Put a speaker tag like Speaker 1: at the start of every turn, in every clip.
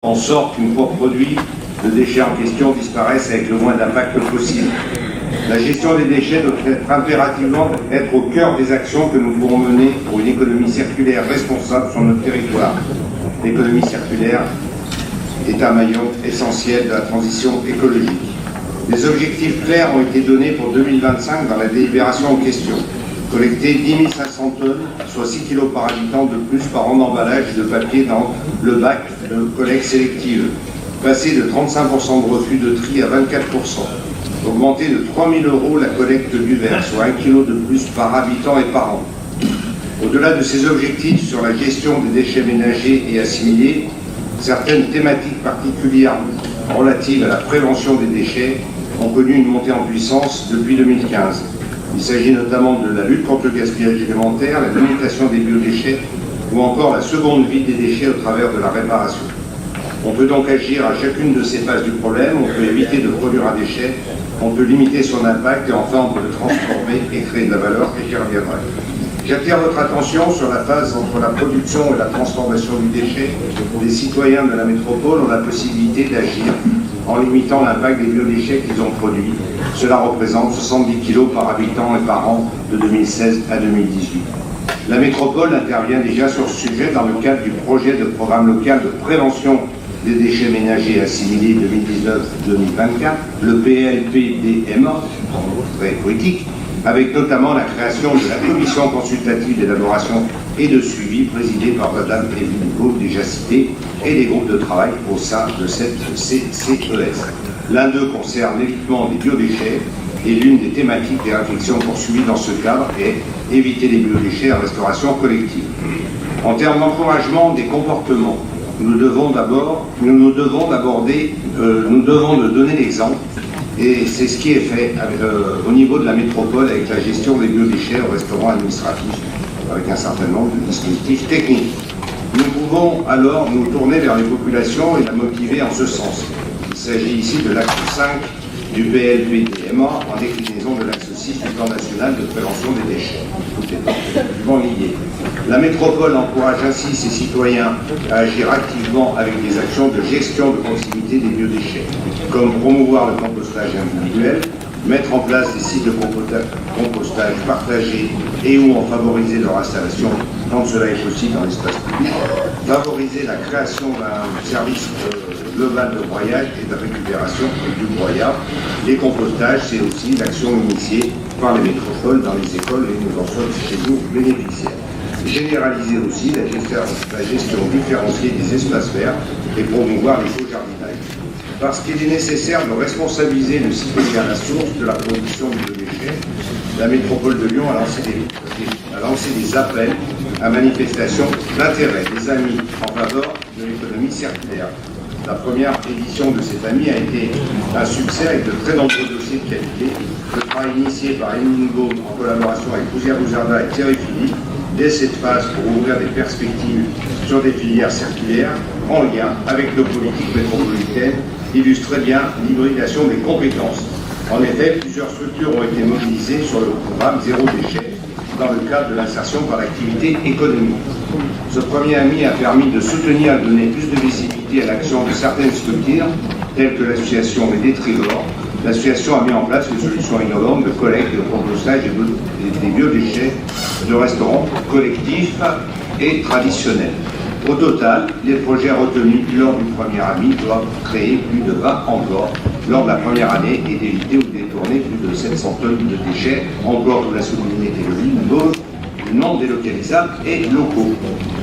Speaker 1: en sorte qu'une fois produit, le déchet en question disparaisse avec le moins d'impact possible. La gestion des déchets doit impérativement être au cœur des actions que nous pourrons mener pour une économie circulaire responsable sur notre territoire. L'économie circulaire est un maillon essentiel de la transition écologique. Des objectifs clairs ont été donnés pour 2025 dans la délibération en question. Collecter 10 500 tonnes, soit 6 kg par habitant de plus par an d'emballage de papier dans le bac de collecte sélective. Passer de 35% de refus de tri à 24%. Augmenter de 3 000 € la collecte du verre, soit 1 kg de plus par habitant et par an. Au-delà de ces objectifs sur la gestion des déchets ménagers et assimilés, certaines thématiques particulières relatives à la prévention des déchets ont connu une montée en puissance depuis 2015. Il s'agit notamment de la lutte contre le gaspillage alimentaire, la limitation des biodéchets ou encore la seconde vie des déchets au travers de la réparation. On peut donc agir à chacune de ces phases du problème, on peut éviter de produire un déchet, on peut limiter son impact et enfin on peut le transformer et créer de la valeur, et j'y reviendrai. J'attire votre attention sur la phase entre la production et la transformation du déchet. Les citoyens de la métropole ont la possibilité d'agir en limitant l'impact des biodéchets qu'ils ont produits. Cela représente 70 kg par habitant et par an de 2016 à 2018. La métropole intervient déjà sur ce sujet dans le cadre du projet de programme local de prévention des déchets ménagers assimilés 2019-2024, le PLPDMA, très poétique, avec notamment la création de la commission consultative d'élaboration et de suivi présidée par Mme Evelyne Gault, déjà citée, et des groupes de travail au sein de cette CCES. L'un d'eux concerne l'évitement des biodéchets et l'une des thématiques des réflexions poursuivies dans ce cadre est éviter les biodéchets en restauration collective. En termes d'encouragement des comportements, nous devons de donner l'exemple. Et c'est ce qui est fait au niveau de la métropole avec la gestion des biodéchets au restaurant administratif, avec un certain nombre de dispositifs techniques. Nous pouvons alors nous tourner vers les populations et la motiver en ce sens. Il s'agit ici de l'axe 5 du PLPDMA en déclinaison de l'axe 6 du plan national de prévention des déchets. Tout est parfaitement lié. La métropole encourage ainsi ses citoyens à agir activement avec des actions de gestion de proximité des biodéchets, comme promouvoir le compostage individuel, mettre en place des sites de compostage partagés et ou en favoriser leur installation quand cela est possible dans l'espace public, favoriser la création d'un service global de broyage et de récupération du broyat. Les compostages, c'est aussi l'action initiée par les métropoles dans les écoles et nous en sommes chez nous bénéficiaires. Généraliser aussi la gestion différenciée des espaces verts et promouvoir l'éco-jardinage. Parce qu'il est nécessaire de responsabiliser le citoyen à la source de la production de biodéchets, la métropole de Lyon a lancé des appels à manifestation d'intérêt des amis en faveur de l'économie circulaire. La première édition de cet ami a été un succès avec de très nombreux dossiers de qualité. Le travail initié par Evelyne Gault en collaboration avec Pousière Bouzarda et Thierry Philippe dès cette phase pour ouvrir des perspectives sur des filières circulaires en lien avec nos politiques métropolitaines illustrait bien l'hybridation des compétences. En effet, plusieurs structures ont été mobilisées sur le programme Zéro déchet dans le cadre de l'insertion par l'activité économique. Ce premier ami a permis de soutenir et de donner plus de visibilité à l'action de certaines structures, telles que l'association Les Détrivores. L'association a mis en place une solution innovante de collecte et de compostage des biodéchets de restaurants collectifs et traditionnels. Au total, les projets retenus lors du premier ami doivent créer plus de 20 emplois lors de la première année et d'éviter ou de détourner plus de 700 tonnes de déchets, emplois pour la souligner Evelyne Gault, non délocalisables et locaux.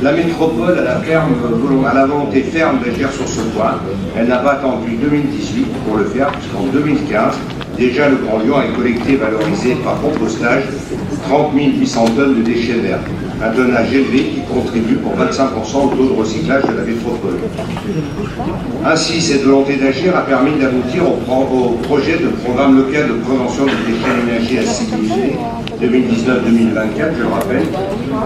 Speaker 1: La métropole a la volonté ferme d'agir sur ce point. Elle n'a pas attendu 2018 pour le faire, puisqu'en 2015, déjà le Grand Lyon a collecté et valorisé par compostage 30 800 tonnes de déchets verts. Un tonnage élevé qui contribue pour 25% au taux de recyclage de la métropole. Ainsi, cette volonté d'agir a permis d'aboutir au projet de programme local de prévention des déchets ménagers assimilés 2019-2024, je le rappelle,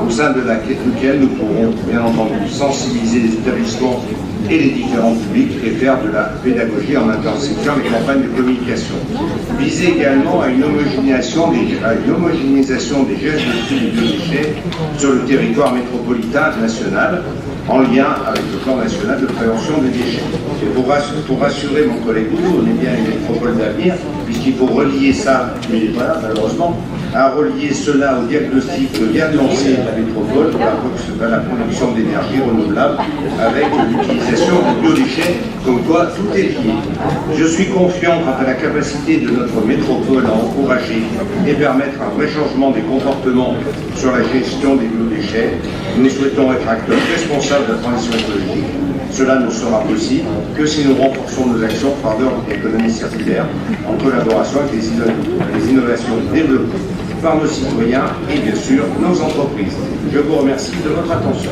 Speaker 1: au sein de laquelle nous pourrons bien entendu sensibiliser les établissements et les différents publics et faire de la pédagogie en intensifiant les campagnes de communication. Viser également à une homogénéisation des gestes de tri des biodéchets sur le territoire métropolitain national en lien avec le plan national de prévention des déchets. Et pour rassurer mon collègue Boudou, on est bien une métropole d'avenir, puisqu'il faut relier ça, mais voilà, malheureusement, à relier cela au diagnostic que vient de lancer la métropole pour la production d'énergie renouvelable avec l'utilisation des biodéchets, comme quoi tout est lié. Je suis confiant quant à la capacité de notre métropole à encourager et permettre un vrai changement des comportements sur la gestion des biodéchets. Nous souhaitons être acteurs responsables de la transition écologique. Cela ne sera possible que si nous renforçons nos actions en faveur de l'économie circulaire en collaboration avec les innovations développées par nos citoyens et bien sûr nos entreprises. Je vous remercie de votre attention.